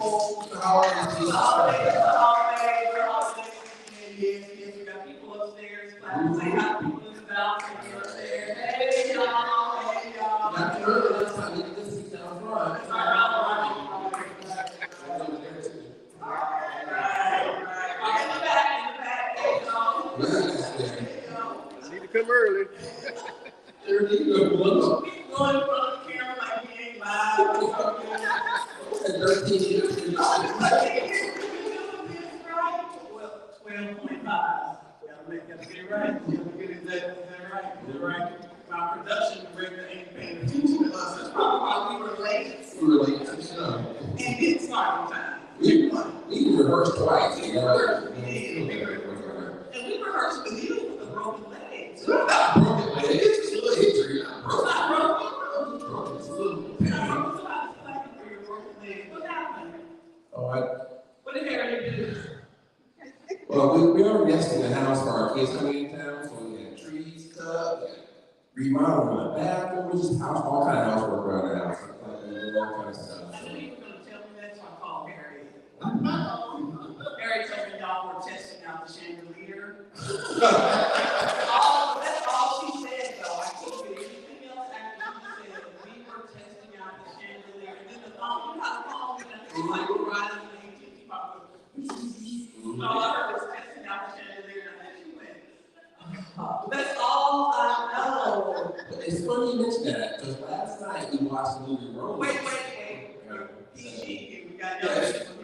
Yes, we got people upstairs. Say hi to people in the balcony upstairs. Hey, y'all. Hey, y'all. Got to early this time. You can just sit down front. I need to come early. There you go. Keep going in front of the camera like we ain't live. 13 years. 12.5. Gotta get it right. Is that right? My production director ain't paying attention to us. That's probably why we were late. We were late to the show. And it's starting time. We rehearsed twice. And we rehearsed with you with the broken legs. Not broken legs. It's a little injury. It's not broken. It's a little pain. What happened? What did Harry do? Well, we were investing in a house for our kids coming in town, so we had trees cut, remodeling the bathroom, just all kind of housework around the house, all kind of stuff. I knew you were going to tell me that, so I called Harry. Harry told me y'all were testing out the chandelier. That's all she said, though. I can't get anything else after she said we were testing out the chandelier. And then the phone, you know how the phone, it's like we're riding the AT&T box. All I heard was testing out the chandelier, and then she went. That's all I know. It's funny you mention that, because last night we watched the movie Roses. Wait. PG, we got the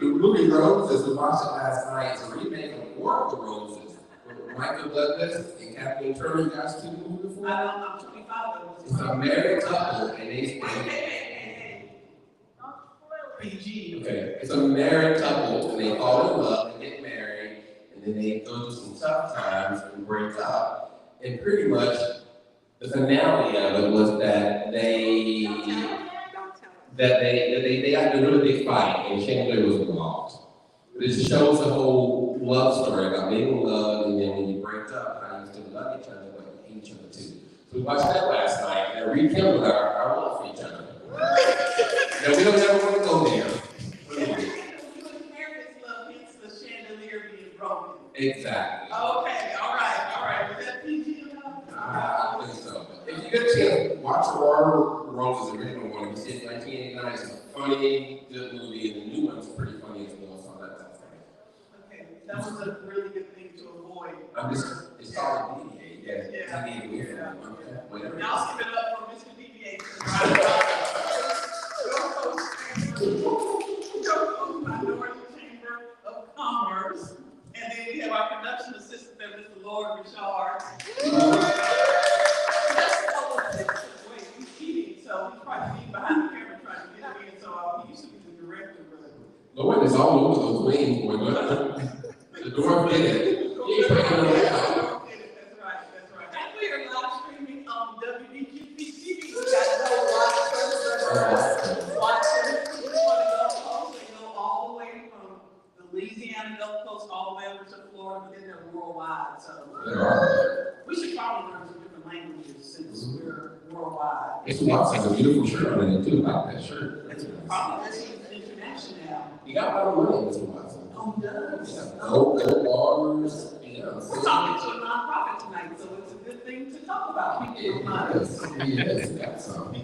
movie Roses, we watched it last night. It's a remake of War of the Roses. With Michael Douglas and Kathleen Turner. You guys seen the movie before? I'm 25. It's a married couple, and they PG. Okay, it's a married couple, and they fall in love and get married, and then they go through some tough times and break up. And pretty much the finale of it was that they got in a really big fight, and chandelier was involved. But it shows the whole love story about being in love, and then when you break up, how you still love each other, but you hate each other too. So we watched that last night, and it rekindled our love for each other. Now, we don't ever want to go there. Exactly. Okay, all right. Was that PG enough? I think so. If you get a chance, watch War of the Roses, the original one. You see it in 1989. It's a funny, good movie, and the new one's pretty funny as well. So that's funny. Okay, that was a really good thing to avoid. It's called DBA. Yeah. Whatever. Now I'll give it up for Mr. DBA. Minority Chamber of Commerce. And then we have our production assistant, Mr. Lord Richard. Wait, he's cheating, so he's probably being behind the camera trying to get it in. So he used to be the director, but Lord is all over those wings, boy. The door did it. He's breaking it out. That's right. And we are live streaming on WDQP TV. We got no live service. Watch it. We want to go all the way from Louisiana, Gulf Coast, all the way over to Florida, but then they're worldwide. So we should probably learn some different languages since we're worldwide. It's Watson has a beautiful shirt on it too. I like that shirt. That's international. You got a lot of money, Mr. Watson. Oh, he does. Gold bars. We're talking to a nonprofit tonight, so it's a good thing to talk about. He's got some.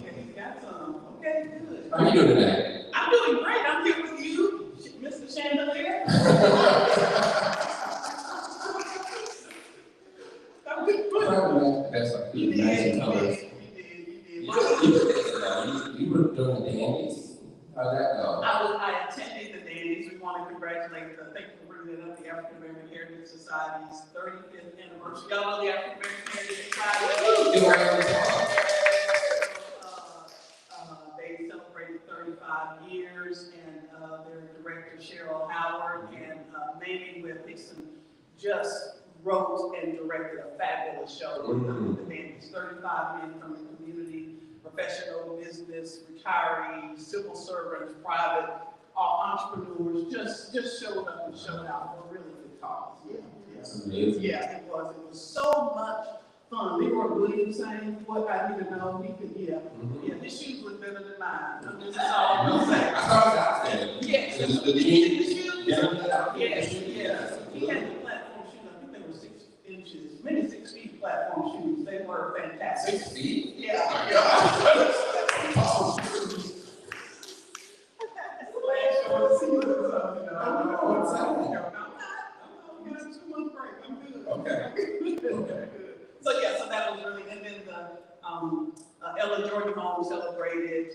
Okay, good. How are you doing today? I'm doing great. I'm here with you, Mr. Chandelier. That's like nice colors. You were doing the dandies. How'd that go? I attended the dandies. We want to congratulate thank you for bringing it up, the African American Heritage Society's 35th anniversary. Y'all know the African American Heritage Society? They celebrated 35 years, and their director, Cheryl Howard, and Mamie with Hickson just wrote and directed a fabulous show. The dandies, 35 men from the community, professional, business, retirees, civil servants, private entrepreneurs, just showed up and showed out for a really good cause. Yeah, it was so much fun. Leroy Williams saying what I need to know. He could, his shoes look better than mine. This is all I'm gonna say. I thought it was outstanding. Yes. the jeans. Yeah. Yes. He had the platform shoes. I think they were 6 inches, maybe 6 feet platform shoes. They were fantastic. 6 feet? Yeah. Oh my God. Oh, okay. So that was really, and then the Ella Jordan home celebrated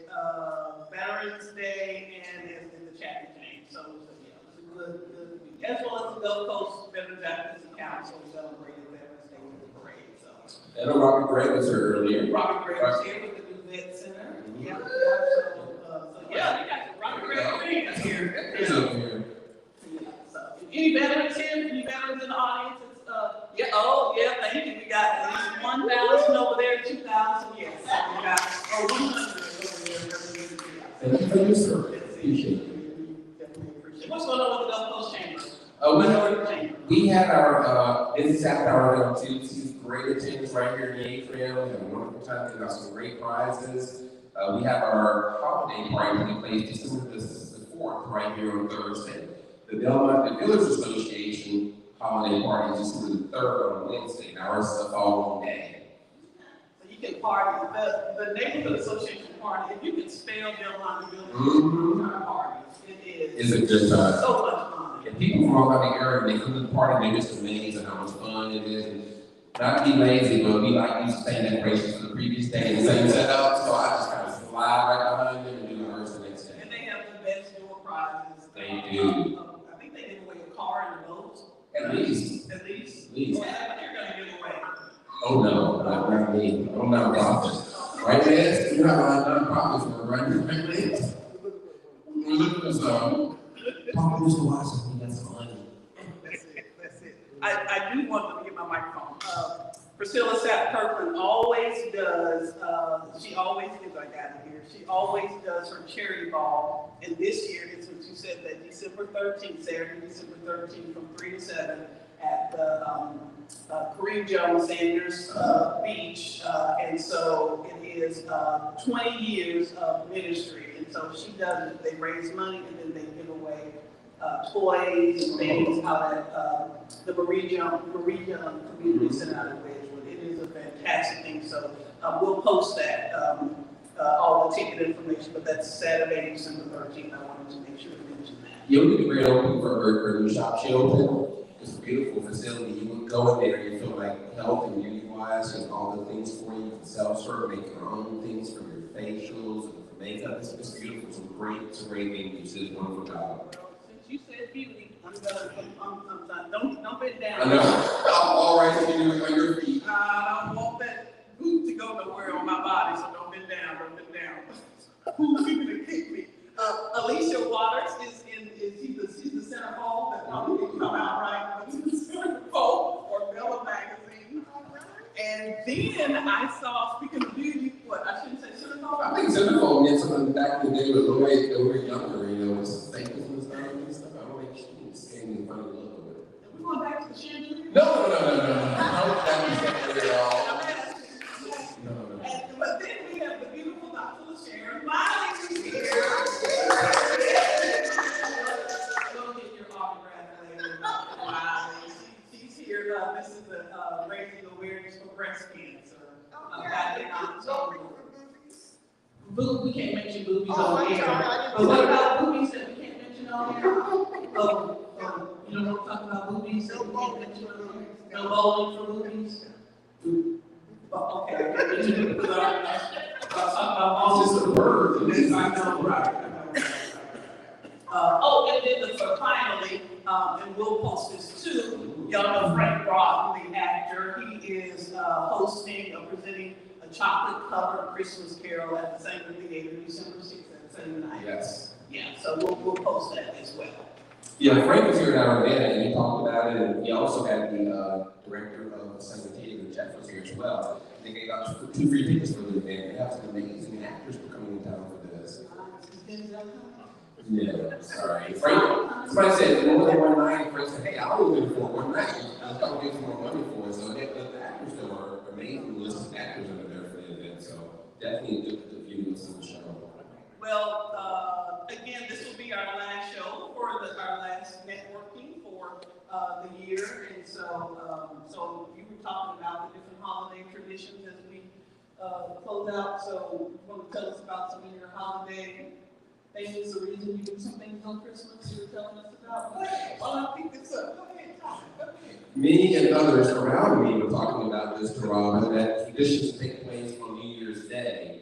Veterans Day and the Chapter James. So yeah, it was a good week. As well as the Gulf Coast Veterans Advocacy Council celebrated Veterans Day with the parade. So. I know Robert Gray was here earlier. Robert Gray was here with the new vet center. Yeah. So yeah, you got Robert Gray fans here. Yeah. So any veterans here? Any veterans in the audience? Thank you. We got at least 1,000 over there, 2,000. Yes. We got 100 over there. Thank you for your service. Appreciate it. What's going on with the Gulf Coast Chamber? We had our this is after our event too. This great attendance right here in the atrium. We had a wonderful time. We got some great prizes. We have our holiday party taking place December the 4th right here on Thursday. The Village Association holiday party is December the 3rd on Wednesday. Now ours is the following day. So you can party. The Neighborhood Association party, if you can spell Belmont Village parties, it is. It's a good time. So much fun. And people from all over the area, they come to the party, they're just amazed at how much fun it is. And not to be lazy, but we like use the same decorations for the previous day and the same setup, so I just kind of slide right behind them and do ours the next day. And they have the best door prizes. They do. I think they give away a car and a boat. At least. At least. At least. Well, you're going to give away. Oh no, not me. I'm not a prophet. Right, Liz? You're not a non-profit, right? Liz? We're looking for some. Papa used to watch it. He got some money. That's it. I do want to get my microphone. Priscilla Sapp Kirkland always does, she always does her charity ball. And this year, it's what you said, that December 13th, Saturday, December 13th, from 3 to 7 at the Kareem Jones Sanders Beach. And so it is 20 years of ministry. And so she does it. They raise money and then they give away toys and things out at the Marie Young Community Center out of Wedgwood. It is a fantastic thing. So we'll post that, all the ticket information, but that's Saturday, December 13th. I wanted to make sure to mention that. You'll be the grand opening for her new shop. She opened. It's a beautiful facility. You would go in there and you feel like health and beauty-wise and all the things for you. You can self-serve, make your own things for your facials and for makeup. It's beautiful. It's a great venue. It's a wonderful job. You said beauty. Don't bend down. I know. I'm all right to do it on your feet. I don't want that boot to go nowhere on my body, so don't bend down. Who's going to kick me? Alicia Waters she's the centerfold that probably didn't come out right. She's the centerfold for Bella Magazine. And then I saw, speaking of beauty, I shouldn't say centerfold? I think centerfold meant something back in the day with the way they were younger, with staples and stuff. I don't think she was getting in front of the look of it. Are we going back to the chandelier? No. That was definitely at all. But then we have the beautiful Dr. LaSharon Miley who's here. Go get your autograph later, Dr. Miley. She's here. This is raising awareness for breast cancer. Back in October. We can't mention boobies on air. But what about boobies that we can't mention on air? You don't want to talk about boobies that we can't mention on air? No bowling for boobies? Okay, I can't mention it because I'm It's just a word. I know, right. And then finally, and we'll post this too, y'all know Frank Broughton, the actor. He is presenting a chocolate-covered Christmas Carol at the Sanger Theater December 6th at the same night. Yes. Yeah, so we'll post that as well. Yeah, Frank was here at our event and he talked about it, and he also had the director of the Sanger Theater, Jeff, was here as well. They gave out 2 free tickets for the event. They have some amazing actors for coming in town for this. Yeah, sorry. Frank, somebody said, more than one night, Frank said, hey, I'll do it for one night. I'll come get some more money for it. So the actors that were amazing list of actors that are there for the event. So definitely a good view of the show. Well, again, this will be our last show the year. And so you were talking about the different holiday traditions as we close out. So you want to tell us about some of your holiday things, the reason you do some things on Christmas you were telling us about? Go ahead. Well, I think this up. Go ahead, Tom. Go ahead. Me and others around me were talking about this, Rob, that traditions take place on New Year's Day,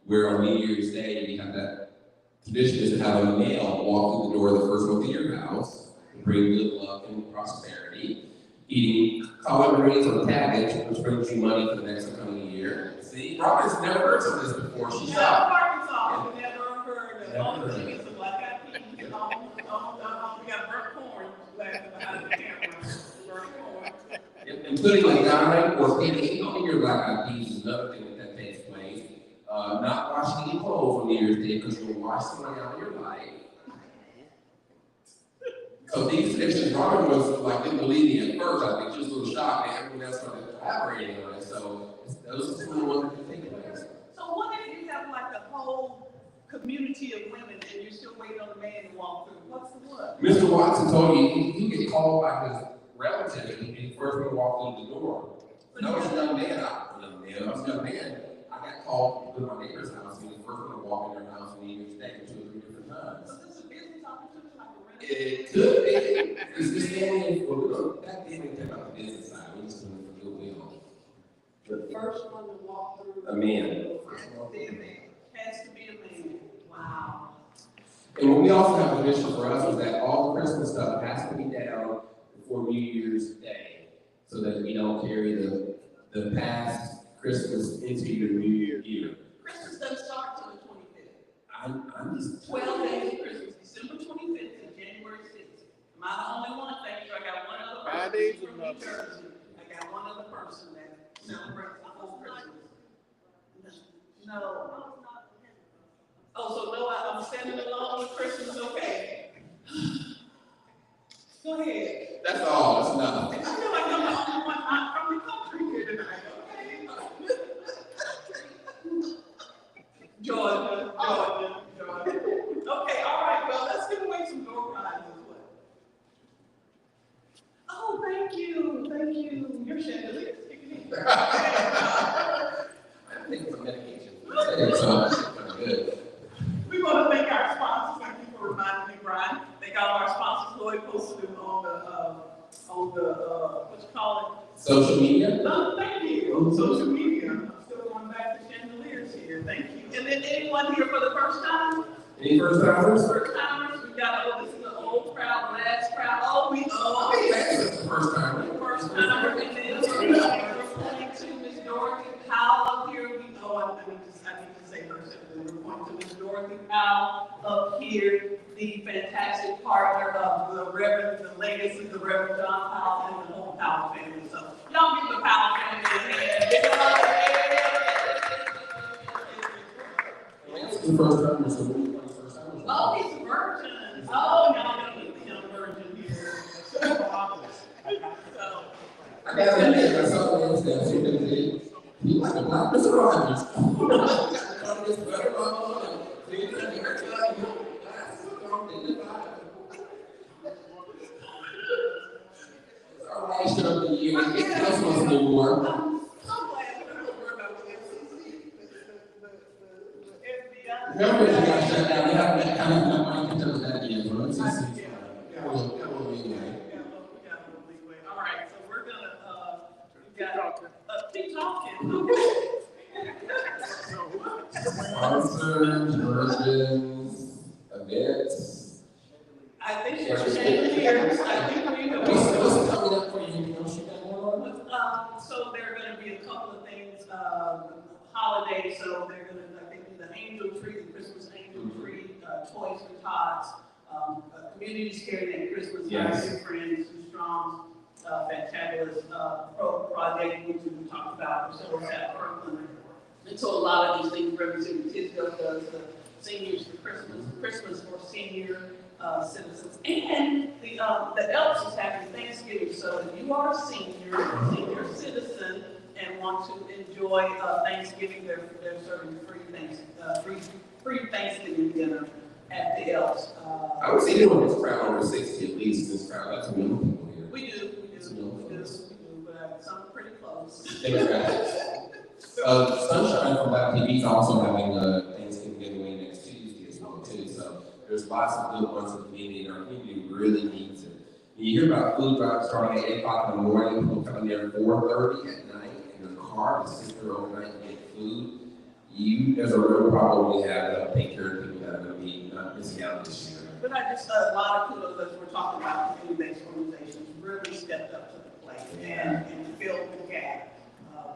where on New Year's Day we have that tradition is to have a male walk through the door of the first month of your house, and bring good luck and prosperity, eating collard greens or cabbage, which brings you money for the next coming year. See, Robin's never heard of this before. She's shocked. Arkansas, we never heard of all the things of black eyed peas. We got burnt corn laughing behind the camera. Burnt corn. And putting a dime or penny on your black eyed peas is another thing that takes place. Not washing any clothes on New Year's Day because you'll wash someone out of your life. So these traditions, Robin was like, didn't believe me at first. I think she was a little shocked, and everyone else started collaborating on it. So those are some of the ones that take place. So what if you have like a whole community of women and you're still waiting on a man to walk through? What's the what? Mr. Watson told you he get called by his relative when he first went to walk through the door. But I was a young man. I was a young man. I got called to my neighbor's house. He was the first one to walk in their house on New Year's Day 2 or 3 different times. So this is a business opportunity like a rental? It could be. It's just back then we came out the business side. We just doing it for goodwill. The first one to walk through. A man. Has to be a man. Wow. And what we also have a mission for us is that all the Christmas stuff has to be down before New Year's Day, so that we don't carry the past Christmas into your new year. Christmas doesn't start till the 25th. I'm just 12 days of Christmas, December 25th to January 6th. Am I the only one? Thank you. I got one other person. 5 days from of New nothing. Jersey. I got one other person that celebrates the whole Christmas. No. Oh, so no, I'm standing alone with Christmas, okay. Go ahead. that's all. That's enough. I feel like I'm the only one not from the country here tonight, okay? Georgia. Okay, all right, well, let's give away some door prizes. Oh, thank you. Your chandelier is kicking in. I think some medication. So that's good. We want to thank our sponsors. Thank you for reminding me, Brian. Thank all our sponsors. Lloyd posted them on the what you call it? Social media. No, thank you. On social media. I'm still going back to chandeliers here. Thank you. And then anyone here for the first time? Any first timers? First timers. We got this is the old crowd, last crowd. That's the first time. First timers. And then we're pointing to Miss Dorothy Powell up here. We know I need to say her simply. We're pointing to Miss Dorothy Powell up here, the fantastic partner of the legacy of the Reverend John Powell and the whole Powell family. So y'all give the Powell family a hand. It's the first time, so we're the first time. Oh, he's a virgin. Oh, no, he's a young virgin here. I got that name. I saw the Wednesday. She didn't see. He like a black Mr. Rogers. All right, shut up the year. That's what's new more. I'm glad we don't worry about the FBI. Remember, you got shut down. You have that kind of money to tell that again, bro. It's just, All right, so we're gonna keep talking. sponsors, virgins, events. I think we're chandeliers. I think we know. What's coming up for you? So there are going to be a couple of things, holidays. So they're going to, I think, the angel tree, the Christmas angel tree, toys for tots, communities carrying that Christmas. Yes. Our good friends, Sue Strong's fantabulous project, which we talked about, Priscilla at Kirkland. And so a lot of these things Representative Tisdale does, the seniors for Christmas for senior citizens. And the Elks is having Thanksgiving. So if you are a senior citizen, and want to enjoy Thanksgiving, they're serving free Thanksgiving dinner at the Elks. I would say anyone that's proud over 60 at least in this crowd. That's many people here. We do, but something pretty close. Sunshine from Black TV is also having a Thanksgiving giveaway next Tuesday as well too. So there's lots of good ones in the community, and our community really needs it. You hear about food drives starting at 8 o'clock in the morning, people coming there at 4:30 at night in their car to sit there overnight and get food. There's a real problem we have to take care of people that are going to be missing out this year. But I just, a lot of kudos as we're talking about community-based organizations really stepped up to the plate and filled the gap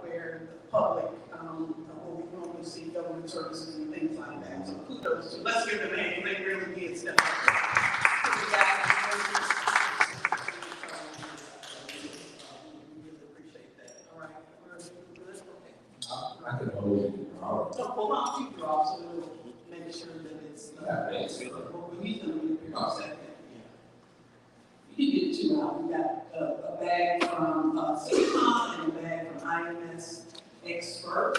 where the public, what we normally see government services and things like that. So kudos to, let's give them a hand, they really did step up. We really appreciate that. All right, we're good, okay. I could hold you. So hold on to your draw, so we'll make sure that it's, he's gonna be here in a second. You can get two out. We got a bag from CCON and a bag from IMS Expert.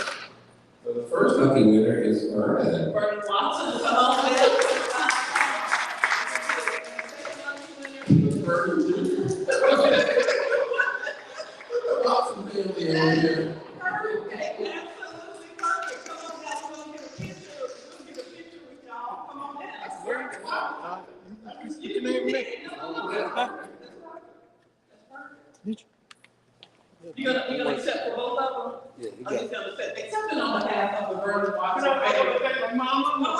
So the first lucky winner is Vernon. Vernon Watson, come on, man. Watson family over here. You can name me. You gonna accept for both of them? Yeah, you He's got it. gonna accept, accepting on behalf of the Vernon Watson. My mama.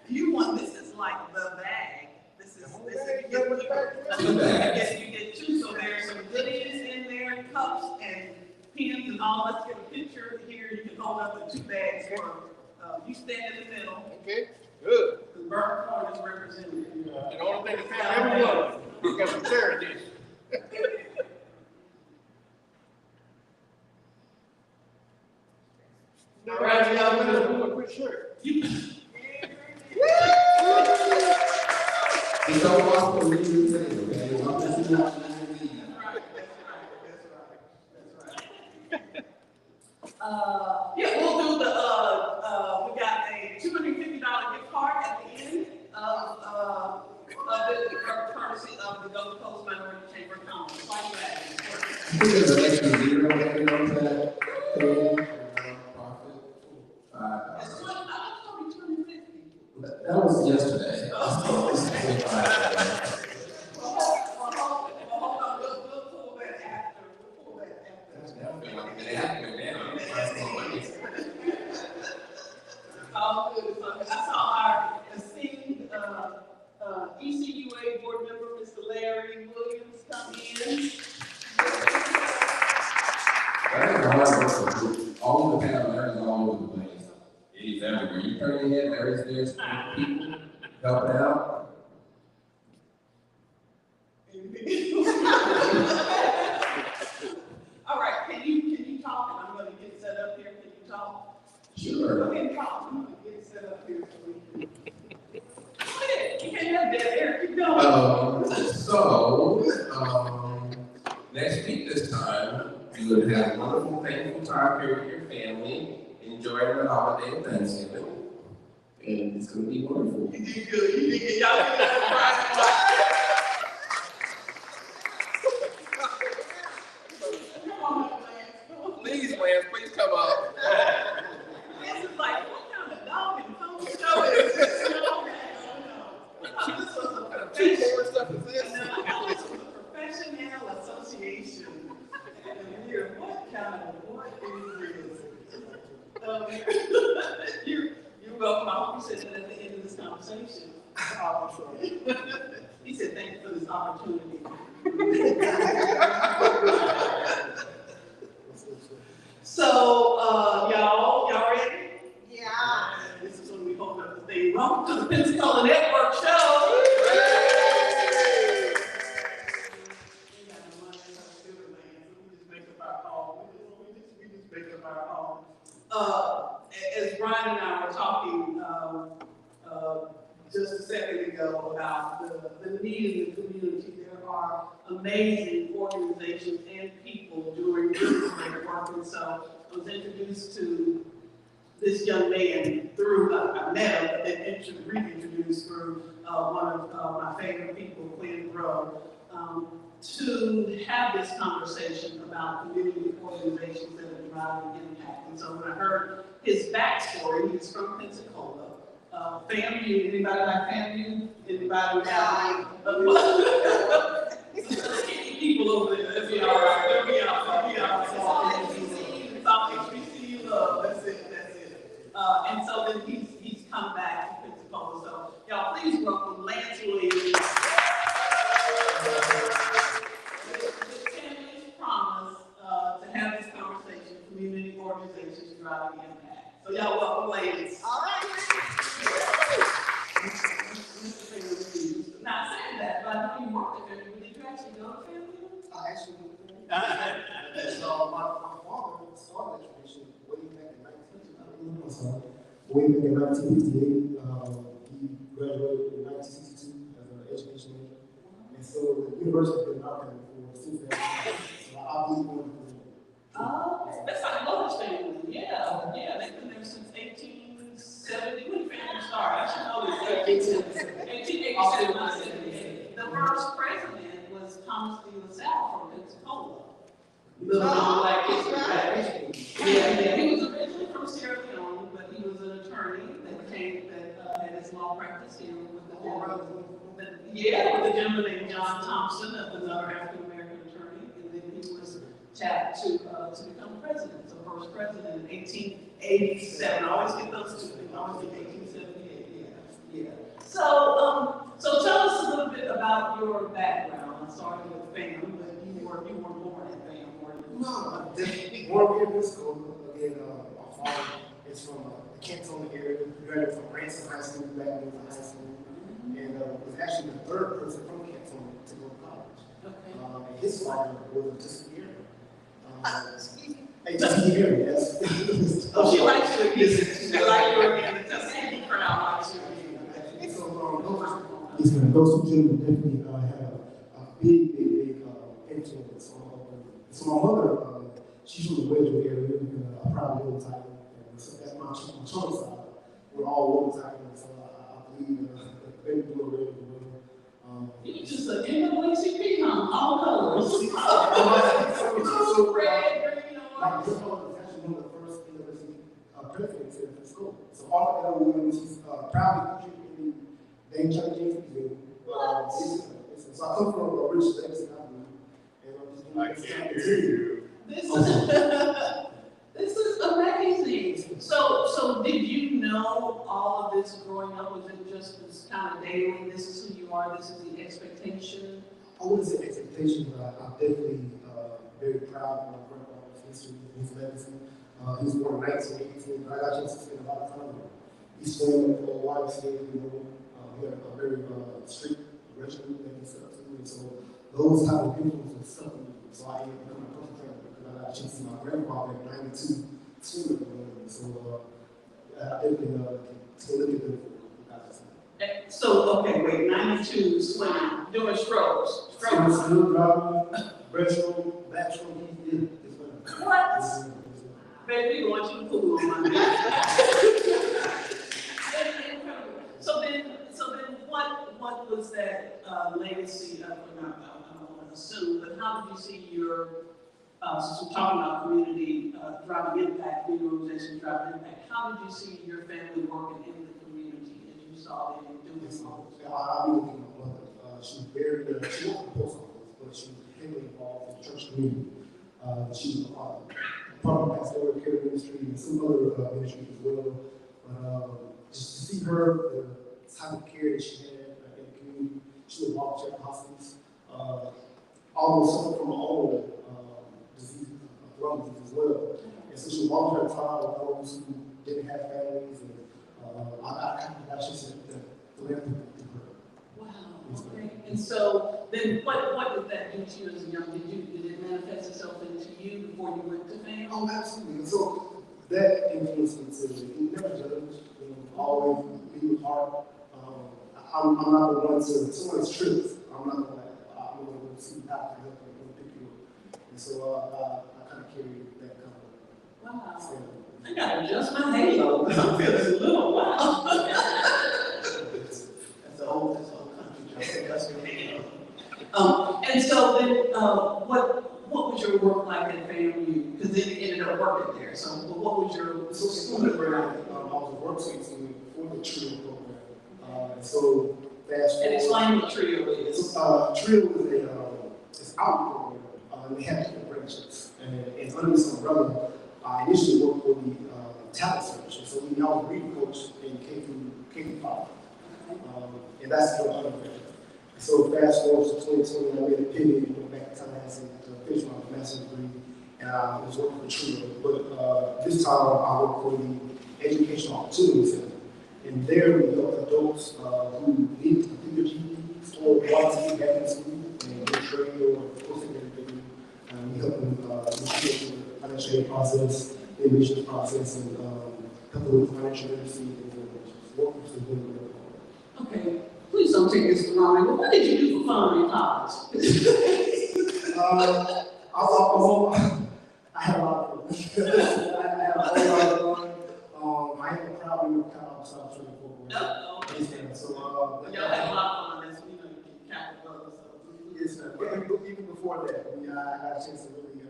You want, this is like the bag. This is yes, you get two, so there's some goodies in there, cups and pins and all. Let's get a picture here. You can hold up the two bags for, you stand in the middle. Okay, good. The burnt corn is represented. And the only thing that found everyone, we got some charities. All right, y'all, we're gonna do a quick shirt. It's all possible to do this, okay? That's right. Yeah, we'll do the, we got a $250 gift card at the end of the courtesy of the Gulf Coast Minority Chamber of Commerce. Like that. I think there's an extra zero there on that. That was yesterday. I saw our esteemed ECUA board member, Mr. Larry Williams, come in. All the time, Larry's all over the place. He's everywhere. You turn your head, Larry's there, people helping out. All right, can you talk? And I'm going to get set up here. Can you talk? Sure. Go ahead and talk. I'm going to get set up here so we can. Go ahead. You can't have dead air. Keep going. Next week this time, you would have a wonderful, thankful time here with your family, enjoying the holiday of Thanksgiving. And it's going to be wonderful. You did good. You did good. Y'all did that. Please, Lance, please come up. This is like, what kind of dog and pony show is this? No. This was a professional. Stuff is this? No, this was a professional association. And here, what is this? You're welcome. I hope you said that at the end of this conversation. He said, thank you for this opportunity. So, y'all ready? Yeah. This is when we hold up the thing. Welcome to the Pensacola Network show. As Brian and I were talking just a second ago about the need in the community, there are amazing organizations and people doing this great work. And so I was introduced to this young man through, I met him, but then reintroduced introduced through one of my favorite people, Glenn Rowe, to have this conversation about community organizations that are driving impact. And so when I heard his backstory, he's from Pensacola. FAMU, anybody like FAMU? Anybody have people over there? That'd be all right. That'd be all right. It's all HBCU love. That's it. And so then he's come back to Pensacola. So y'all please welcome Lance Williams. The family's promise to have this conversation, community organizations driving impact. So y'all welcome Lance. All right. Not saying that, but I know you worked at FAMU. Did you actually go to FAMU? I actually went there. So my father started that tradition way back in 1958. He graduated in 1962 as an education major. And so the university has been out there for since then. So I believe one of them. Oh, that's like Lotus family. Yeah, they've been there since 1870. When did FAMU start? I should know this. 1887, not 78. The first president was Thomas D. LaSalle from Pensacola. The Black History. Yeah. He was originally from Sierra Leone, but he was an attorney that had his law practice here with the with the gentleman named John Thompson, another African American attorney, and then he was tapped to become president. So first president in 1887. I always get those two things. I always get 1878. Yeah. So tell us a little bit about your background. I'm sorry with FAM, but you were born at FAM, weren't you? No, born here in Pensacola. Again, my father is from the Canton area. He graduated from Ransom High School, back in high school, and was actually the third person from Canton to go to college. Okay. And his father was a Tuskegee. Hey, Tuskegee, yes. Oh, she likes you again. She likes you again. The Tuskegee crowd likes you again. Those two gentlemen definitely had a big influence on her. So my mother, she's from the Wedgewood area, a proud little type. So that's my children's side. We're all little type, so I believe they do a really well. You just an NAACP, huh? All colors. So red, green, my grandfather was actually one of the first university presidents in the school. So Arthur L. Williams, he's proudly contributing in the Chuck James Museum. So I come from a rich legacy, and I'm just I can't hear you. This is amazing. So did you know all of this growing up? Was it just this kind of daily, this is who you are, this is the expectation? I wouldn't say expectation, but I'm definitely very proud of my grandfather's history, his legacy. He was born in 1918, but I got a chance to spend a lot of time with him. He's from a wide state, he had a very strict regiment that he set up to, and so those type of influences stuck with me. So I ended up becoming a personal trainer because I got a chance to see my grandfather at 92 swimming with him. So I definitely take a look at the So, okay, wait, 92 swimming, doing strokes. Still driving, breaststroke, backstroke, he did his swimming. What? Baby, we want you to pool on Monday. So then what was that legacy of, I don't want to assume, but how did you see your, since we're talking about community driving impact, community organization driving impact, how did you see your family working in the community as you saw them doing this? I really think my mother, she was very, she wasn't a post office, but she was heavily involved in the church community. She was part of the pastoral care ministry and some other ministries as well. Just to see her, the type of care that she had in the community, she would volunteer at hospitals. Almost suffered from her own disease, lung disease as well. And so she would volunteer time with those who didn't have families. And I kind of got just the philanthropy through her. Wow, okay. And so then what did that do to you as a young man? Did it manifest itself into you before you went to FAM? Oh, absolutely. And so that influenced me to never judge, always be with heart. I'm not the one to someone's trips. I'm not the one I'm going to see the doctor help me go pick you up. And so I kind of carry that kind of. Wow. So, I gotta adjust my halo because I'm feeling a little wow. working there. So what was your So school program, I was a work student for the TRIO program. So fast and forward. explain what TRIO is. TRIO is it's our program. They have different branches. And under this umbrella, I initially worked for the talent search. And so we now read coach in K through 5. And that's for undergrad. So fast forward to 2020, I made a pivot and went back to Tallahassee to finish my master's degree. And I was working for TRIO. But this time I work for the Educational Opportunity Center. And there we help adults who need to complete their GEDs or want to get back in school and get trade or post-secondary degree. We help them with the financial aid process, the admissions process, and help them with financial literacy and work with them. Okay, please don't take this the wrong way, but what did you do for fun in college? I had a lot of fun. I had a whole lot of fun. I am proud of kind of South Training Program. No, okay. So, Y'all had a lot of fun, that's, you know, you can count the brothers, so. yes, sir. Even before that, I got a chance to really,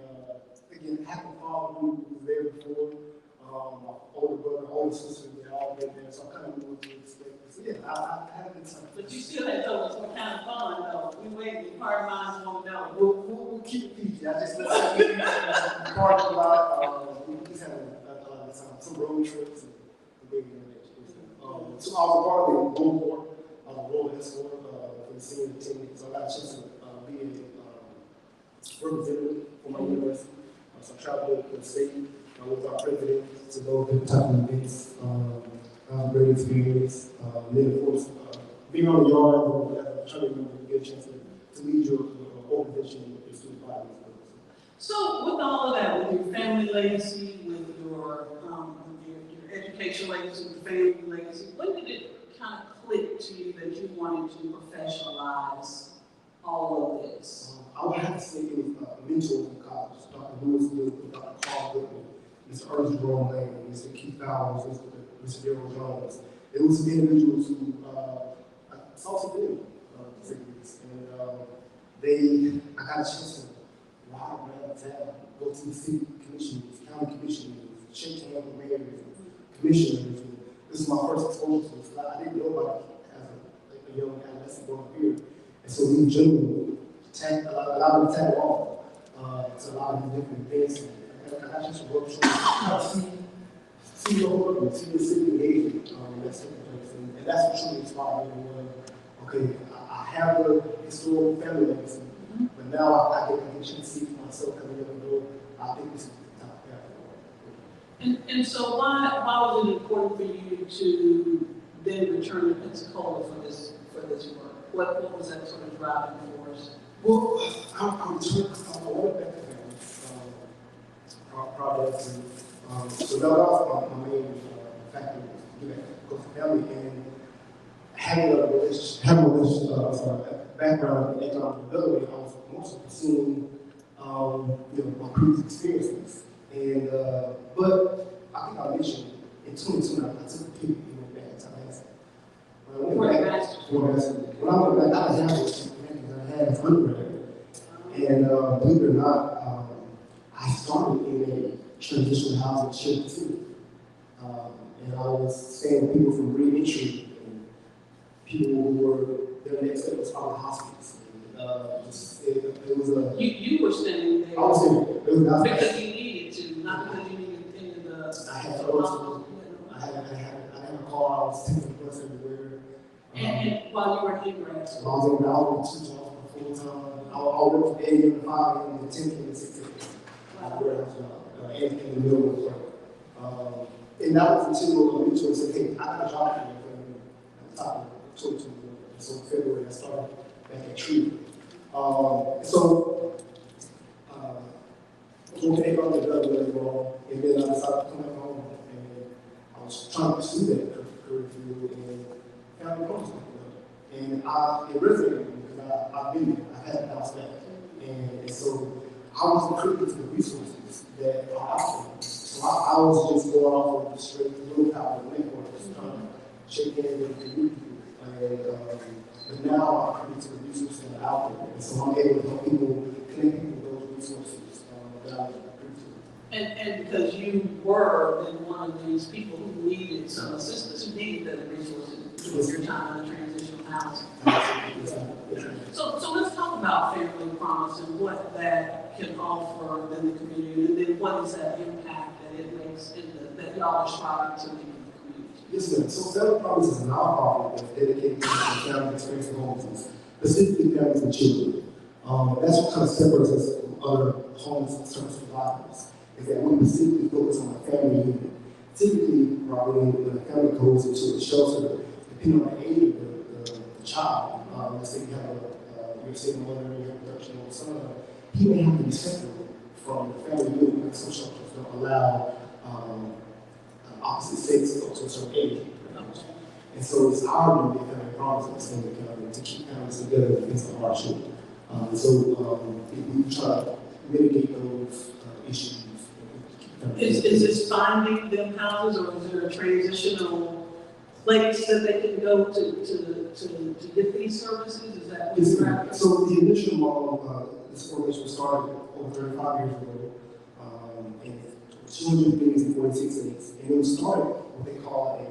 again, have a father who was there before, my older brother, older sister, they all been there, so I kind of knew what to expect. So, yeah, I had a good time. But you still had told us what kind of fun, though. We waited, part of mine won't know. We'll keep it PG. I just let you part a lot. We just had a lot of time, some road trips and big so I was part of the road board, road escort for the senior team. So I got a chance to be a representative for my university. So I traveled to the state with our president to go to the type of events. Great experience. Then of course, being on the yard, trying to remember to get a chance to lead your organization with your student body. So with all of that, with your family legacy, with your education legacy, with family legacy, when did it kind of click to you that you wanted to professionalize all of this? I would have to say it was mentors in college, Dr. Lewis Wood, Dr. Carl Whitman, Mr. Ernest Jerome Lane, Mr. Keith Bowers, Mr. Daryl Jones. It was some individuals who I saw some video, and I got a chance to ride around town, go to the city commissioners, county commissioners, shake hands with mayors, commissioners. This is my first exposure to this. I didn't know about it as a young adolescent growing up here. And so we generally allowed me to tag along to a lot of these different events. And I got just to work see the whole world, see the city engagement in that second place. And that's what truly inspired me. Okay, I have the historical family legacy, but now I get a chance to see for myself coming up the door. I think this is the top path. And so why was it important for you to then return to Pensacola for this work? What was that sort of driving force? Well, I went back to family projects, and so that was my main factor to get back to family and having a background in economic development. I was mostly pursuing my previous experiences, and but I think I mentioned in 2020 I took a pivot and went back to Tallahassee. When I went back, I didn't have those I had as undergrad. And believe it or not, I started in a transitional housing shelter too. And I was staying with people from re-entry and people who were their next step was probably hospice. It was a. You were staying there. I was staying there. It was because you needed to, not because you needed any of the. I had to go. I had a car. I was taking the bus everywhere. And while you were in grad school. I was in Melbourne 2 jobs full time. I'll work from 8 a.m. to 5 a.m. to 10 a.m. to 6 a.m. Warehouse job, and in the middle of the work. And that was until a mentor said, hey, I got a job for you at the top of 2021. So in February, I started back at Tree. So, I was working 8 hours a day really wrong, and then I decided to come back home, and I was trying to pursue that career field, and found the course. And it resonated with me because I've been there, I've had to bounce back. And so I was critical to the resources that are out there. So I was just going off of the straight willpower and network, just trying to shake hands with the youth. But now I'm critical to the resources that are out there. And so I'm able to help people, connect people with those resources that I'm critical to. And because you were then one of these people who needed some assistance, who needed the resources during your time in the transitional housing. So let's talk about Family Promise and what that can offer in the community, and then what is that impact that it makes that y'all are striving to make in the community? Yes, sir. So Family Promise is a nonprofit that's dedicated to family experiencing homelessness, specifically families and children. That's what kind of separates us from other homeless service providers, is that we specifically focus on a family unit. Typically, when a family goes into a shelter, depending on the age of the child, let's say you have your single mother, you have a 13-year-old son, he may have to be separated from the family unit because some shelters don't allow opposite sex to go to a certain age. And so it's our duty at Family Promise to keep families together against the hardship. We try to mitigate those issues. Is this finding them houses, or is there a transitional place that they can go to get these services? Is that what you're after? So the initial model, this formation started over 35 years ago, and 246 states, and it was started what they call an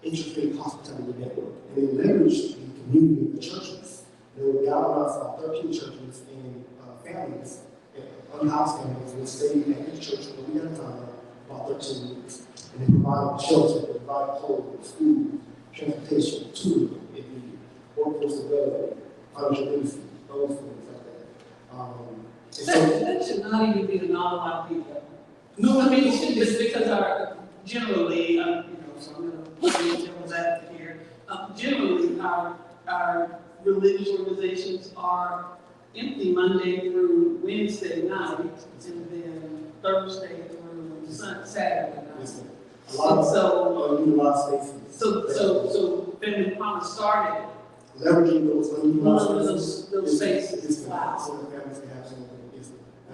interfaith hospitality network, and they leveraged the community of the churches. They would galvanize about 13 churches and families, unhoused families, would stay at each church for a week at a time, about 13 weeks. And they provide shelter, they provide clothes, food, transportation, tourism, if needed, workforce development, financial literacy, those things like that. That should not even be a novel idea. No, I mean, it's because generally, so I'm going to put the devil's advocate here. Generally, our religious organizations are empty Monday through Wednesday night, and then Thursday through Saturday night. A lot of unutilized spaces. So Family Promise started leveraging those unutilized those spaces. Wow. So the families can have something.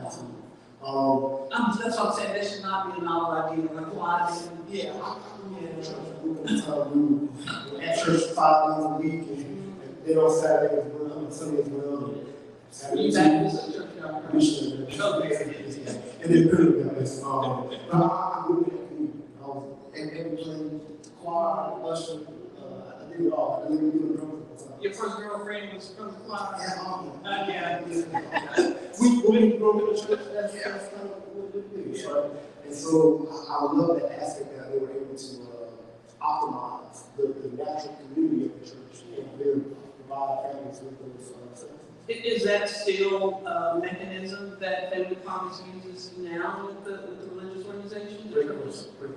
Absolutely. That's what I'm saying. That should not be a novel idea. Like, why? Yeah. We're at church 5 days a week, and then on Saturday as well, on Sunday as well. You back to church? And then pretty much, I grew up in that community. I was every playing choir, usher, I did it all. I didn't do the drums at the time. Your first girlfriend was from the choir? Yeah. When we grew up in the church, that's kind of what we do, right? And so I love that aspect that they were able to optimize the natural community of the church and provide families with those services. Is that still a mechanism that Family Promise uses now with the religious organizations? Great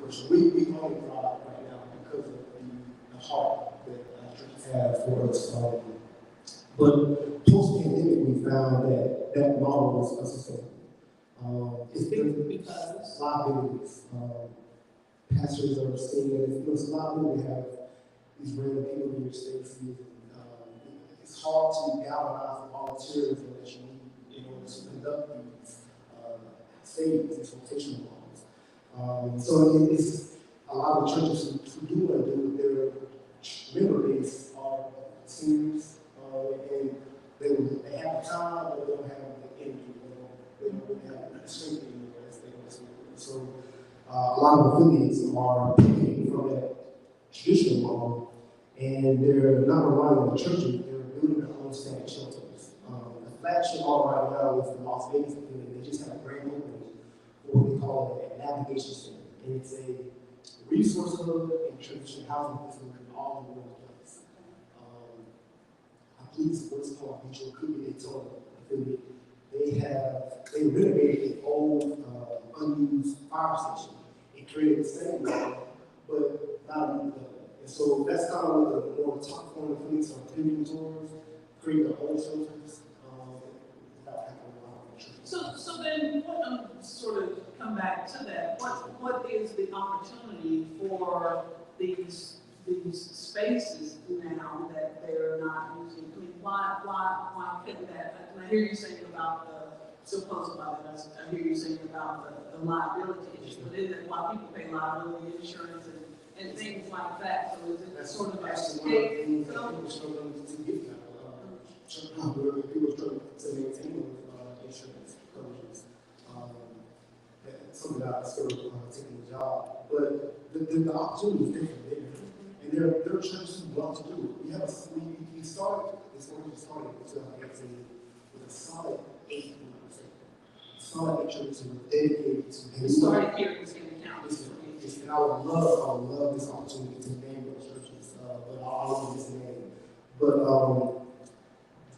question. We only thrive right now because of the heart that churches have for us. But post-pandemic, we found that model was unsustainable. It's because liabilities. Pastors are seeing that it's a liability to have these random people in your spaces. It's hard to galvanize the volunteerism that you need in order to conduct these savings, these rotational loans. So it's a lot of churches who do want to do their member base are seniors, and they have the time, but they don't have the energy. They don't really have the strength anymore as they want to. So a lot of affiliates are picking from that traditional model, and they're not relying on the churches. They're building their own static shelters. The flagship model right now is the Las Vegas affiliate. They just had a grand opening for what they call an navigation center, and it's a resource hub and transition housing facility all in one place. I believe it's what's called Mutual Could be affiliate. They renovated an old unused fire station. It created the same model, but not a new level. And so that's kind of what the more top corner affiliates are pivoting towards, create their own shelters without having a lot of churches. So then, what sort of come back to that? What is the opportunity for these spaces now that they're not using? I mean, why couldn't that? And I hear you saying about I hear you saying about the liability issue, but isn't it why people pay liability insurance and things like that? So is it That's sort of actually a one of the things that people struggle to get now. People struggle to maintain those insurance coverages. something that I still taking the job. But the opportunity is different there. And there are churches who love to do it. We started, this organization started in 2018 with a solid 8 groups. Solid 8 churches who were dedicated to We started here in County. and I would love this opportunity to name those churches, but I'll leave this name. But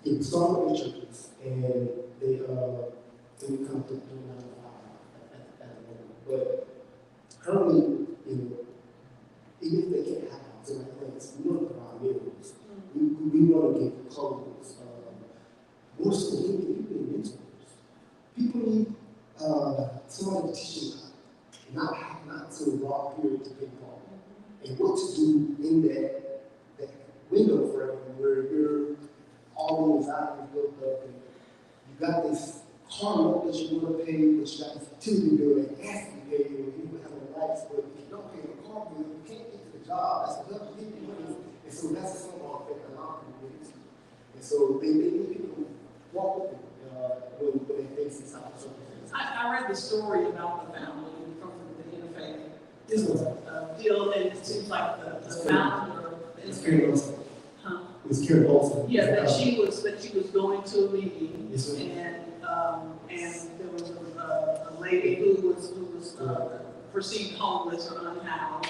it started with churches, and they come to do 9 to 5 at the moment. But currently, even if they can't have house, like things, we want to provide meals. We want to give clothes. More so, we need mentors. People need somebody to teach them not to raw period to ping pong, and what to do in that window frame where you're all the anxiety built up, and you got this car note that you want to pay, but you got this utility bill that has to be paid, and you have no lights, but if you don't pay the car bill, you can't get to the job. That's another big money, and so that's a snowball effect that a lot of people get into. And so they need people who walk with them when they face these type of circumstances. I read the story about the family from the interfaith deal, and it seems like the founder. It's Karen Olsen. Huh? It was Karen Olsen. Yeah, that she was going to a meeting, and there was a lady who was perceived homeless or unhoused,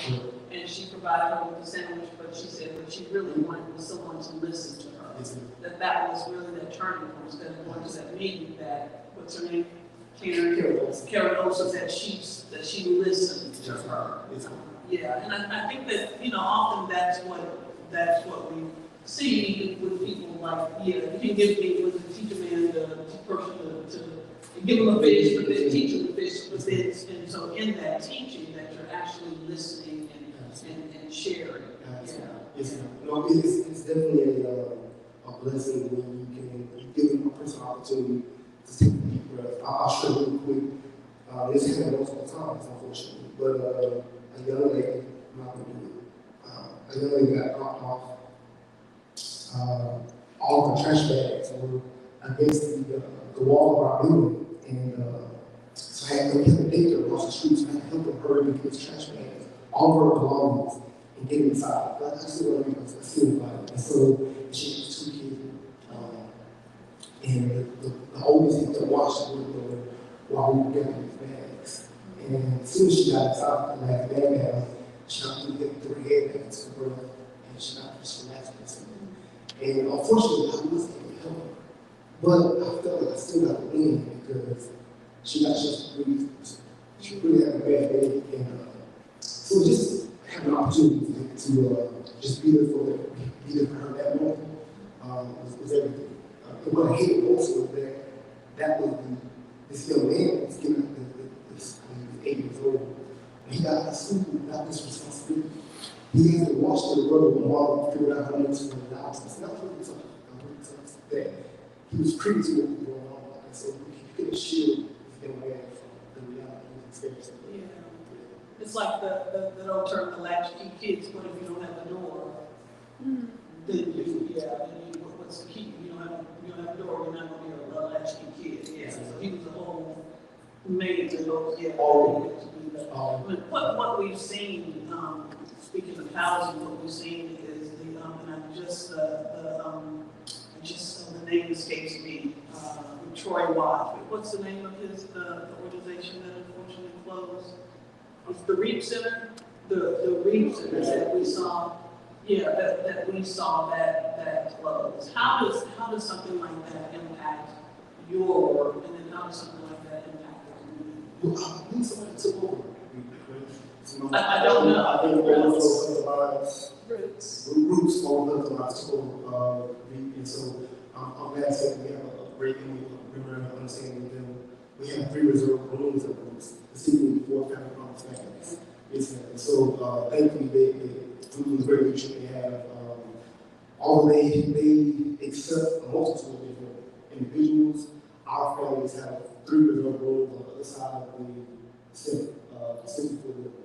and she provided her with a sandwich, but she said what she really wanted was someone to listen to her. That was really that turning point, instead of going to that meeting, that, what's her name? Karen Olsen, that she listened to her. Yeah, and I think that, often that's what we see with people like, you can give people, teach a man the person to give them a fish, but then teach them the fish, but then, and so in that teaching that you're actually listening and sharing. It's definitely a blessing when you can give them a personal opportunity to take a deep breath. I'll share really quick. This happens multiple times, unfortunately, but a young lady, I'm not going to do it. A young lady got dropped off. All the trash bags were against the wall of our building, and so I had to help her across the street. So I had to help her hurry and get his trash bags, all of her belongings, and get inside. But I still want to be a student body, and so she has 2 kids, and the oldest had to watch the window while we were getting these bags. And as soon as she got inside the last bag down, she got to get 3 head bags to her, and she got just relaxed. And unfortunately, I wasn't able to help her. But I felt like I still got to win because she got just breathed. She really had a bad day. And so just having an opportunity to just be there for her that moment was everything. And what I hated also was that was this young man was given this 8 years old. And he got out of school without this responsibility. He had to watch the brother and mom figure out how much to do the house. It's not really tough that he was privy to what was going on. And so he couldn't shield his young man from the reality he was experiencing. Yeah. It's like the old term, the latchkey kids. What if you don't have a door? Then what's the key? You don't have a door, you're not going to be a latchkey kid. Yeah. So he was a whole made to go, what we've seen, speaking of housing, what we've seen is the name escapes me, Troy Watt. What's the name of the organization that unfortunately closed? It's the REAP Center? The REAP Center that we saw, that we saw that close. How does something like that impact your work, and then how does something like that impact the community? Well, I think somebody took over. I don't know. I think Roots took over, and so I'm glad to say we have a great understanding with them. We have 3 reserved rooms at Roots, receiving 4 family promise families. And so thankfully they through the great leadership they have, although they accept a multitude of different individuals, our families have 3 reserved rooms on the other side of the center.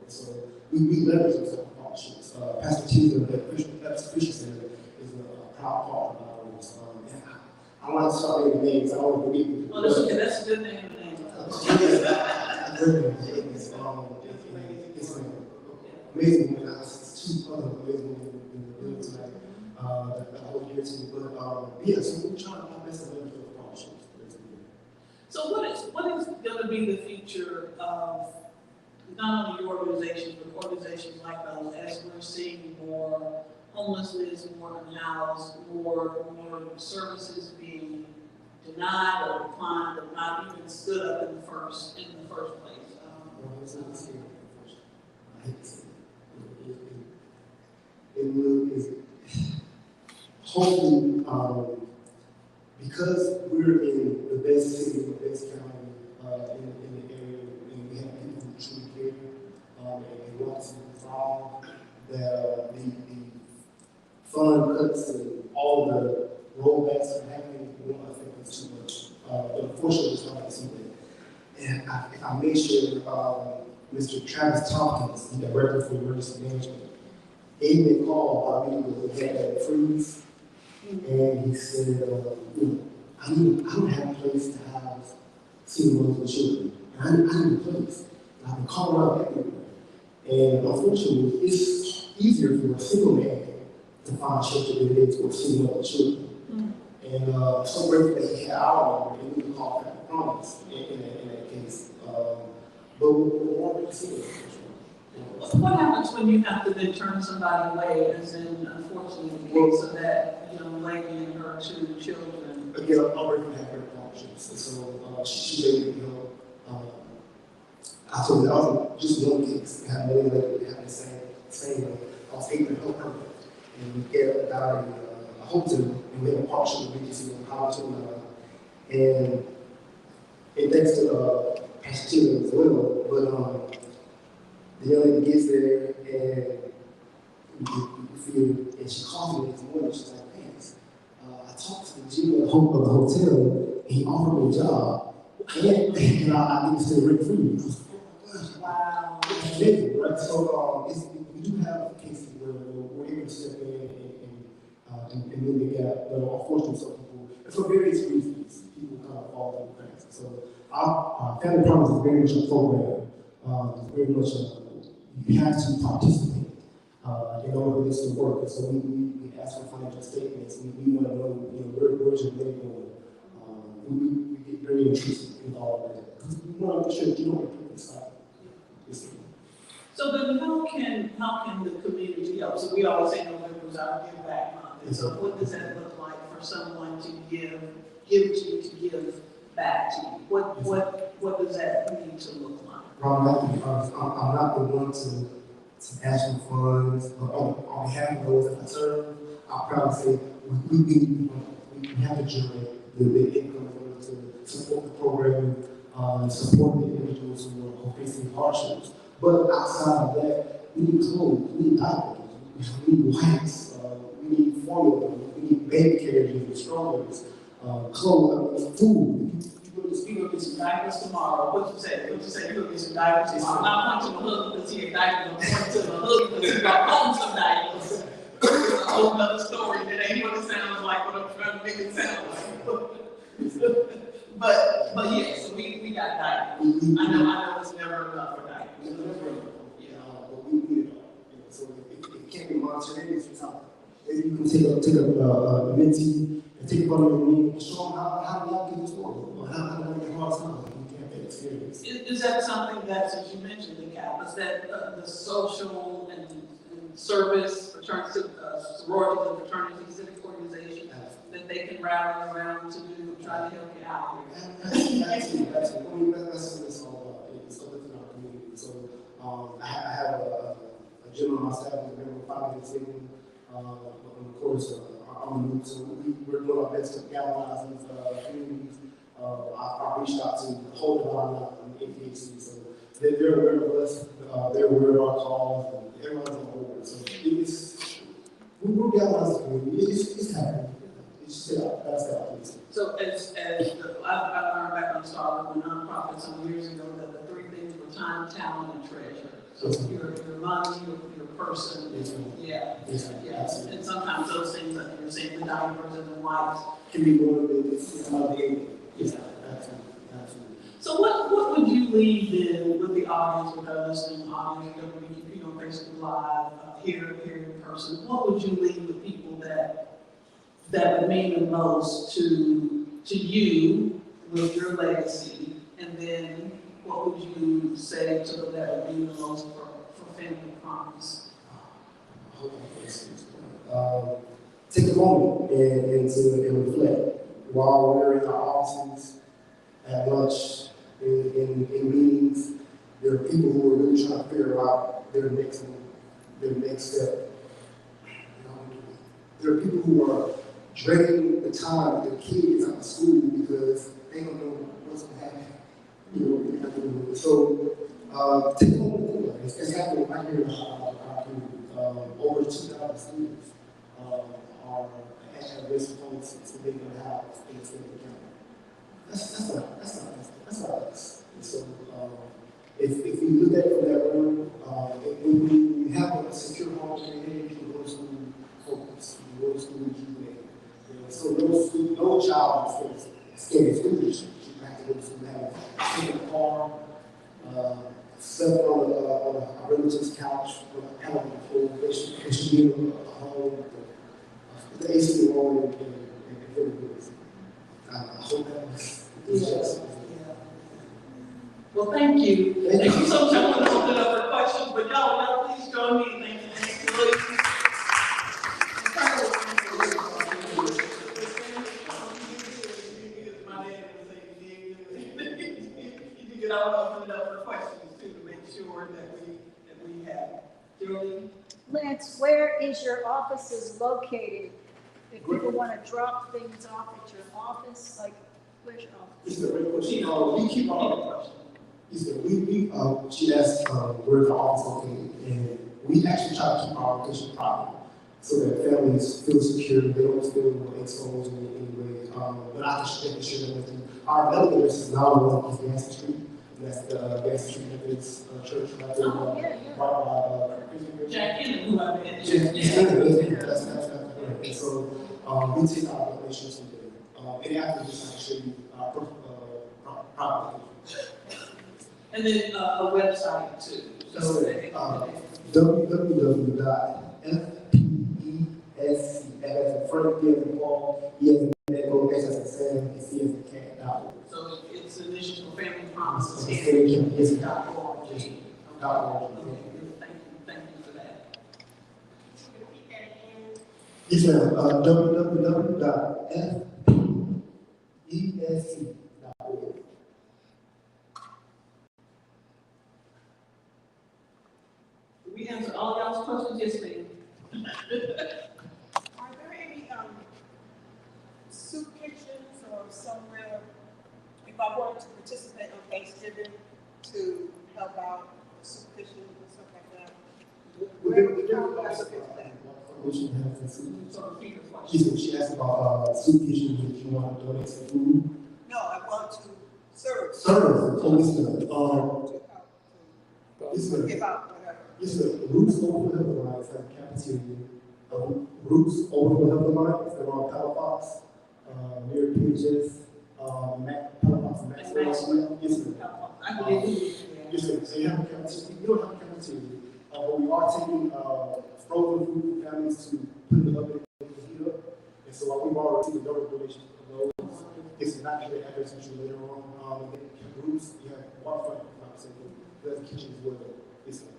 So we leverage those partnerships. Pastor Teaser at Christian Center is a proud partner of ours. I don't like to start naming names. I don't want to forget. Well, that's a good name. It's amazing when I see two other amazing women in the building tonight, that whole year too. But yeah, so we're trying to best of leverage those partnerships. So what is going to be the future of not only your organization, but organizations like those, as we're seeing more homelessness, more unhoused, more services being denied or declined, or not even stood up in the first place? It will is hopefully because we're in the best city, the best county in the area, and we have people who truly care and want to resolve that the fund cuts and all the rollbacks that are happening won't affect us too much. But unfortunately, it's not see that. And if I make sure Mr. Travis Tompkins, the Director for Emergency Management, gave me a call about me when we had that freeze, and he said, I don't have a place to house single mothers and children. And I need a place. And I've been calling out everywhere. And unfortunately, it's easier for a single man to find shelter than it is for single mother children. And I'm so grateful that he had our number and we could call back the promise in that case. But we're already seeing it. What happens when you have to then turn somebody away, as in, unfortunately, the case of that young lady and her two children? Again, I'm already have her partnerships, and so she made me I told you, I was just one case. I had many that had the same way. I was able to help her, and we get about a hotel, and we have a partnership with BGC on how to, and thanks to Pastor Taylor as well, but the young lady gets there, and we feel, and she calls me this morning, she's like, man, I talked to the GM of the hotel, and he offered me a job, and I need to stay rent free. Wow. It's amazing, right? So we do have cases where we're able to step in and mend the gap, but unfortunately, some people, and for various reasons, people kind of fall through the cracks. So our Family Promise is very much a program, very much you have to participate in order for this to work. And so we ask for financial statements. We want to know, where's your money going. We get very intrusive with all of that because we want to make sure that you don't repeat this cycle. So then how can the community help? So we always say November is our Give Back Month. And so what does that look like for someone to give to you, to give back to you? What does that need to look like? I'm not the one to ask for funds, but on behalf of those that I serve, I'll probably say we have to generate the income in order to support the program, support the individuals who are facing hardships. But outside of that, we need clothes, we need diapers, we need wipes, we need formula, we need baby carriages and strollers, clothes, food. You go get some diapers tomorrow. What you say? You go get some diapers tomorrow. I'm not pointing to my husband because he had diapers. I'm pointing to my husband because he brought home some diapers. It's a whole other story. That ain't what it sounds like, what I'm trying to make it sound like. But yes, we got diapers. I know it's never enough for diapers. But we need it all. So it can't be monitored. It's not. Maybe you can take a mentee and take it under your knee and show them how to navigate this world, or how to make a hard time. You can't that experience. Is that something that, since you mentioned the CAP, is that the social and service sororities and fraternities, civic organizations that they can rally around to do, try to help you out here? Absolutely. I mean, that's what it's all about. It's uplifting our community. So I have a gentleman on my staff who's a member of 5 minutes living. Of course, so we're doing our best to galvanize these communities. I reached out to the whole department in APHC, so they're aware of us, they're aware of our calls, and everyone's on board. So we're galvanizing the community. It's happening. It's just that's that piece. So I learned back on Starbucks with nonprofit some years ago that the 3 things were time, talent, and treasure. So your money, your person, yeah. And sometimes those things that you're saying, the diapers and the wipes, can be more than it's not daily. Yeah, absolutely. So what would you leave then with the audience, with our listening audience, Facebook Live, here in person? What would you leave with people that would mean the most to you with your legacy? And then what would you say to them that would mean the most for Family Promise? Take a moment and reflect. While we're in our offices, at lunch, in meetings, there are people who are really trying to figure out their next step. There are people who are dreading the time their kids out of school because they don't know what's going to happen. So take a moment to think about it. It's happening right here in our community. Over 2,000 students are at risk of homelessness, and they don't have things in the county. That's not us. And so if we look at it from that room, when we have a secure home in your head, you can go to school focused, you can go to school rejuvenated. So no child is scared of school district. You have to go to school and have a car, slept on a relative's couch, have a floor, they should be in a home, the AC on and feel good. I hope that was just. Well, thank you. Thank you so much. I want to open up for questions, but y'all please join me. Thank you. You can all open it up for questions too to make sure that we have. Julie? Lance, where is your offices located? If people want to drop things off at your office, like, where's your office? It's a great question. We keep our she asked where the office is located, and we actually try to keep our location private so that families feel secure, they don't feel exposed in any way. But I can share that with you. Our mailing address is 901 East Gadsden Street. That's the Gadsden Street Methodist Church right there. Right by Jack in who I met. That's correct. And so we take our donations from there. And after this, I can show you our private location. And then a website too. So www.fpesc, as in Frank, E as in Paul, E as in Echo, S as in Sam, and C as in cat.org. So it's initials for Family Promises. Yes, .org. .org. Thank you for that. Yes, ma'am. www.fpesc.org. We answer all y'all's questions, yes, ma'am. Are there any soup kitchens or somewhere, if I wanted to participate on Thanksgiving to help out the soup kitchen and stuff like that? She asked about soup kitchens, if you want to donate some food. No, I want to serve. To give out whatever. Yes, sir. Roots over the Health Alliance have a cafeteria. Roots over the Health Alliance, they're on Palafox, near PHS, Palafox and Maxwell. Yes, sir. Yes, sir. So you have a cafeteria. You don't have a cafeteria, but we are taking frozen food for families to put in the oven and heat up. And so we've already received a donor donation for those. It's not your address later on. Roots, you have waterfront, the kitchen as well. Yes, sir.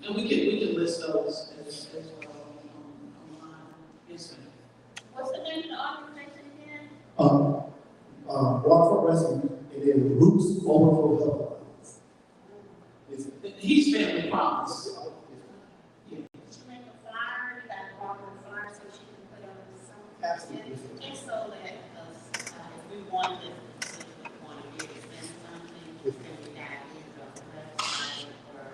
And we can list those as well online. Yes, ma'am. What's the name of the organization again? Waterfront Rescue, and then Roots Overflow Health Alliance. Yes, sir. He's Family Promise. Did you make a flyer? You got to walk on a flyer so she can put on something? Absolutely. Just so that, if we wanted to, want to really send something, then we got either a website or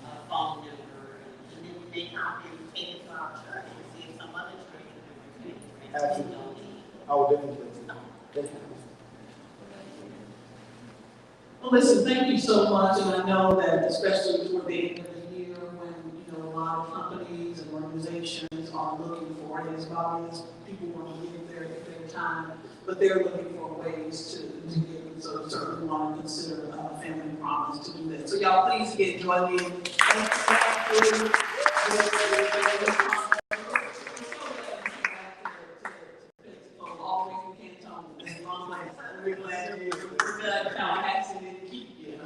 a phone number, and then they come and take it to our church and see if some other church can do it. Absolutely. I will definitely do that. Definitely. Well, listen, thank you so much, and I know that especially toward the end of the year, when a lot of companies and organizations are looking for it, as well as people want to give their their time, but they're looking for ways to give them, so certainly want to consider family promise to do that. So y'all please get join me. We're glad you're Tallahassee didn't keep you.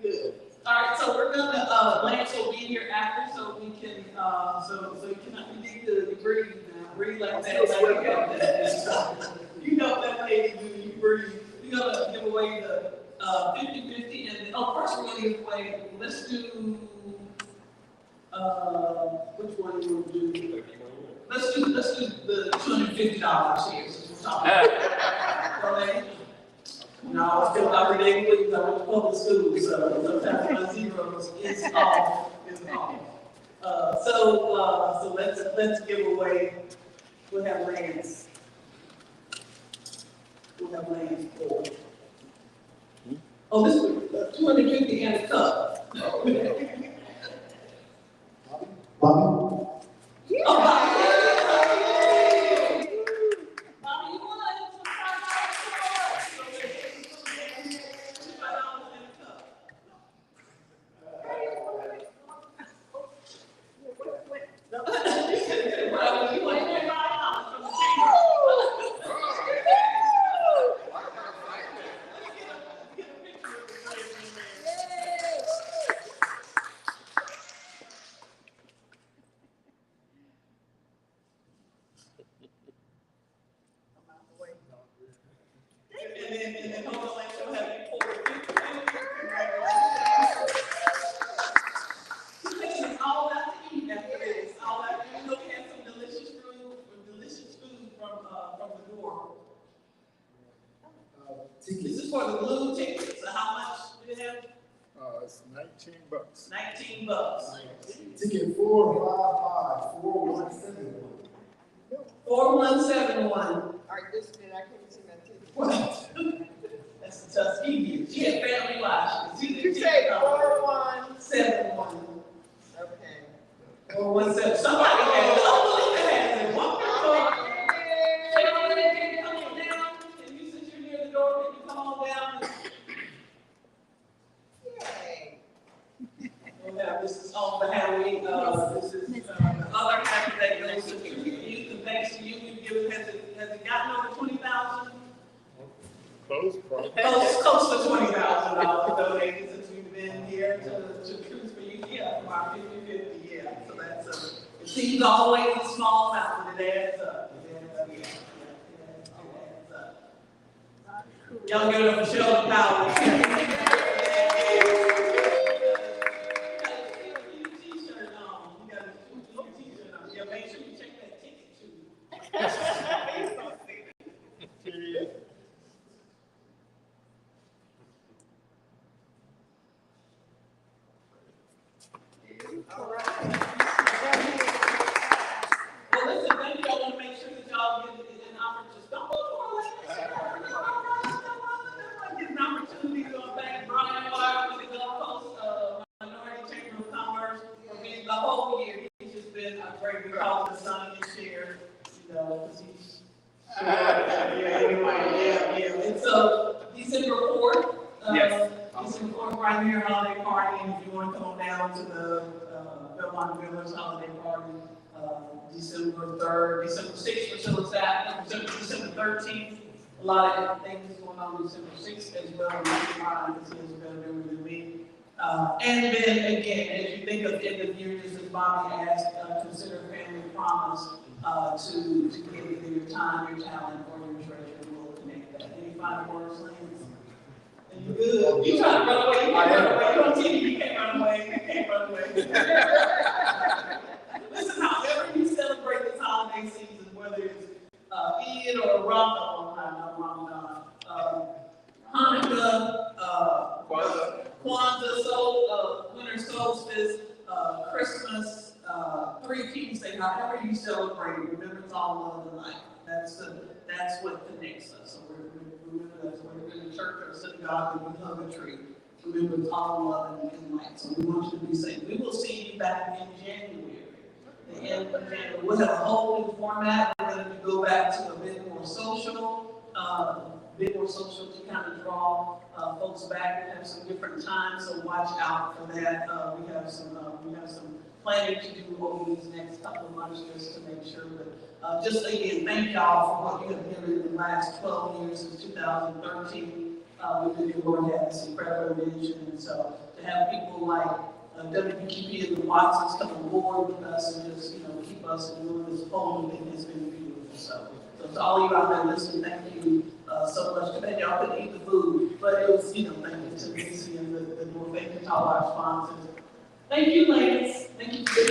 Good. All right, so we're gonna, Lance will be here after, so we can, so you can get the breathe now, breathe like that. You know that lady do, you breathe. We're gonna give away the 50/50, and then, first we're gonna give away, let's do, which one do you want to do? Let's do the $250 here, since we're talking about. No, it's still every day, please. I went to public school, so sometimes my zeros is off. So let's give away. We'll have Lance. For. Oh, this is 250 and a cup. Bobby? And then hold on, like she'll have you pour it. All that to eat after this. All that. You know, we have some delicious food from the door. This is for the blue ticket. So how much do you have? It's $19. $19. Ticket 455 4171. 4171. All right, this minute, I couldn't see my ticket. That's the Tuskegee. She had family watch. Did you say 4171? 71. Okay. 417. Somebody had it. Unbelievable has it. One more. Can you come on down? Can you, since you're near the door, can you come on down? Yay. This is on behalf of this is the other half of that goes to youth, and thanks to you, we've given, has it gotten over 20,000? Close Close to $20,000 donated since we've been here to Truth for Youth, yeah, from our 50/50, yeah. So that's it seems always a small amount, but it adds up. Y'all give it up for Sheldon Powell. Make sure you check that ticket too. All right. Well, listen, thank you. I want to make sure that y'all get an opportunity. Don't go for get an opportunity to go back. Brian White with the Gulf Coast Minority Chamber of Commerce for being the whole year. He's just been a great because the son is shared, you know, because he's yeah. And so December 4th, December 4th, right here, holiday party. And if you want to come on down to the Belmont Village holiday party, December 3rd, December 6th for Philadelphia, December 13th. A lot of things going on December 6th as well. Because he has a better memory than me. And then again, as you think of end of year, just as Bobby asked, consider family promise to give either your time, your talent, or your treasure. We'll connect that. Any final words, Lance? You good? You trying to run away? You can't run away. You're on TV. You can't run away. Listen, however you celebrate this holiday season, whether it's Eid or Ramadan, Hanukkah, Kwanzaa, winter solstice, Christmas, Three Kings Day, however you celebrate, remember it's all love and light. That's what connects us. So remember that's when we're in the church or synagogue and we hug a tree. Remember it's all love and light. So we want you to be safe. We will see you back in January. The And we'll have a whole new format. We're going to go back to a bit more social to kind of draw folks back. We have some different times, so watch out for that. We have some planning to do over these next couple of months just to make sure that, just again, thank y'all for what you have given in the last 12 years since 2013. We've been doing this incredible vision, and so to have people like WPP and the Watsons come on board with us and just, keep us and doing this whole thing has been beautiful. So to all you out there listening, thank you so much. Too bad y'all couldn't eat the food, but it was, thank you to Lisa and the North Thank you to all our sponsors. Thank you, ladies. Thank you for